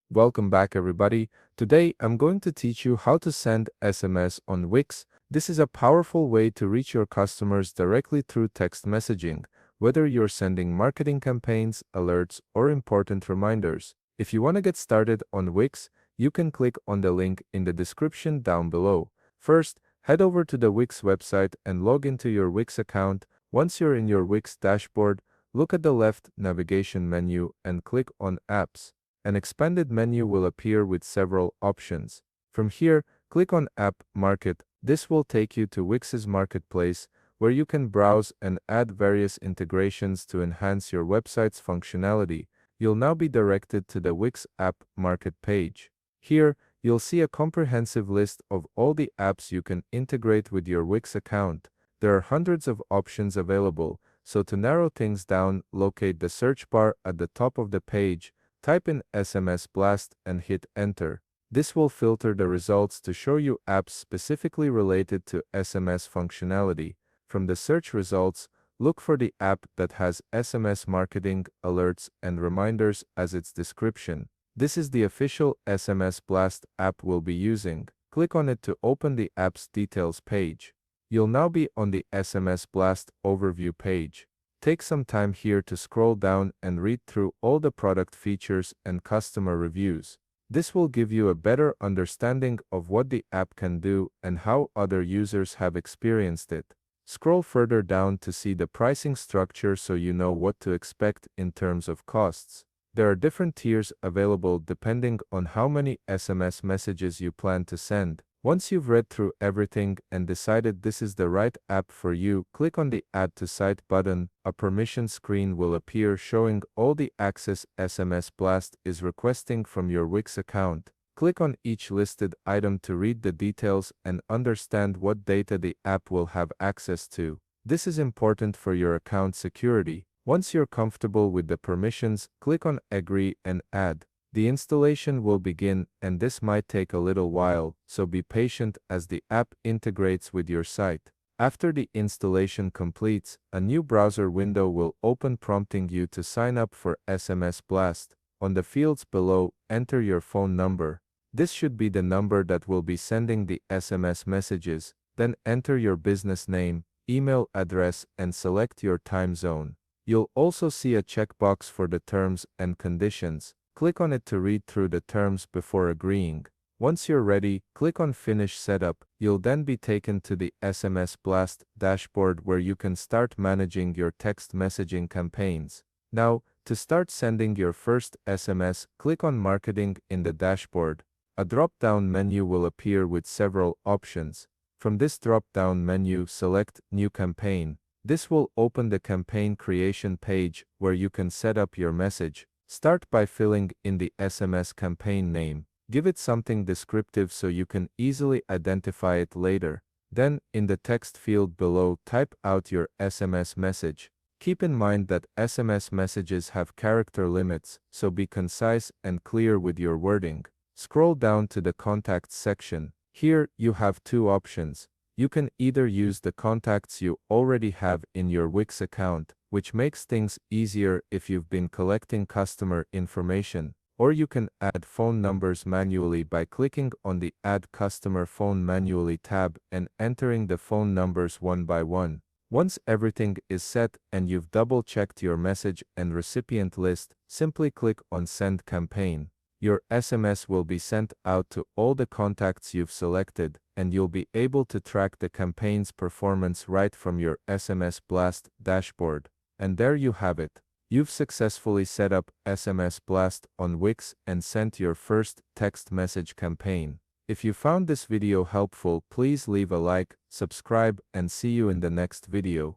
Welcome back, everybody. Today, I'm going to teach you how to send SMS on Wix. This is a powerful way to reach your customers directly through text messaging, whether you're sending marketing campaigns, alerts, or important reminders. If you want to get started on Wix, you can click on the link in the description down below. First, head over to the Wix website and log into your Wix account. Once you're in your Wix dashboard, look at the left navigation menu and click on Apps. An expanded menu will appear with several options. From here, click on App Market. This will take you to Wix's marketplace, where you can browse and add various integrations to enhance your website's functionality. You'll now be directed to the Wix App Market page. Here, you'll see a comprehensive list of all the apps you can integrate with your Wix account. There are hundreds of options available, so to narrow things down, locate the search bar at the top of the page. Type in SMS Blast and hit Enter. This will filter the results to show you apps specifically related to SMS functionality. From the search results, look for the app that has SMS marketing, alerts, and reminders as its description. This is the official SMS Blast app we'll be using. Click on it to open the app's details page. You'll now be on the SMS Blast overview page. Take some time here to scroll down and read through all the product features and customer reviews. This will give you a better understanding of what the app can do and how other users have experienced it. Scroll further down to see the pricing structure so you know what to expect in terms of costs. There are different tiers available depending on how many SMS messages you plan to send. Once you've read through everything and decided this is the right app for you, click on the Add to Site button. A permission screen will appear showing all the access SMS Blast is requesting from your Wix account. Click on each listed item to read the details and understand what data the app will have access to. This is important for your account security. Once you're comfortable with the permissions, click on Agree and Add. The installation will begin, and this might take a little while, so be patient as the app integrates with your site. After the installation completes, a new browser window will open prompting you to sign up for SMS Blast. On the fields below, enter your phone number. This should be the number that will be sending the SMS messages. Then enter your business name, email address, and select your time zone. You'll also see a checkbox for the terms and conditions. Click on it to read through the terms before agreeing. Once you're ready, click on Finish Setup. You'll then be taken to the SMS Blast dashboard where you can start managing your text messaging campaigns. Now, to start sending your first SMS, click on Marketing in the dashboard. A drop-down menu will appear with several options. From this drop-down menu, select New Campaign. This will open the campaign creation page where you can set up your message. Start by filling in the SMS campaign name. Give it something descriptive so you can easily identify it later. Then, in the text field below, type out your SMS message. Keep in mind that SMS messages have character limits, so be concise and clear with your wording. Scroll down to the Contacts section. Here, you have two options. You can either use the contacts you already have in your Wix account, which makes things easier if you've been collecting customer information, or you can add phone numbers manually by clicking on the Add Customer Phone Manually tab and entering the phone numbers one by one. Once everything is set and you've double-checked your message and recipient list, simply click on Send Campaign. Your SMS will be sent out to all the contacts you've selected, and you'll be able to track the campaign's performance right from your SMS Blast dashboard. And there you have it. You've successfully set up SMS Blast on Wix and sent your first text message campaign. If you found this video helpful, please leave a like, subscribe, and see you in the next video.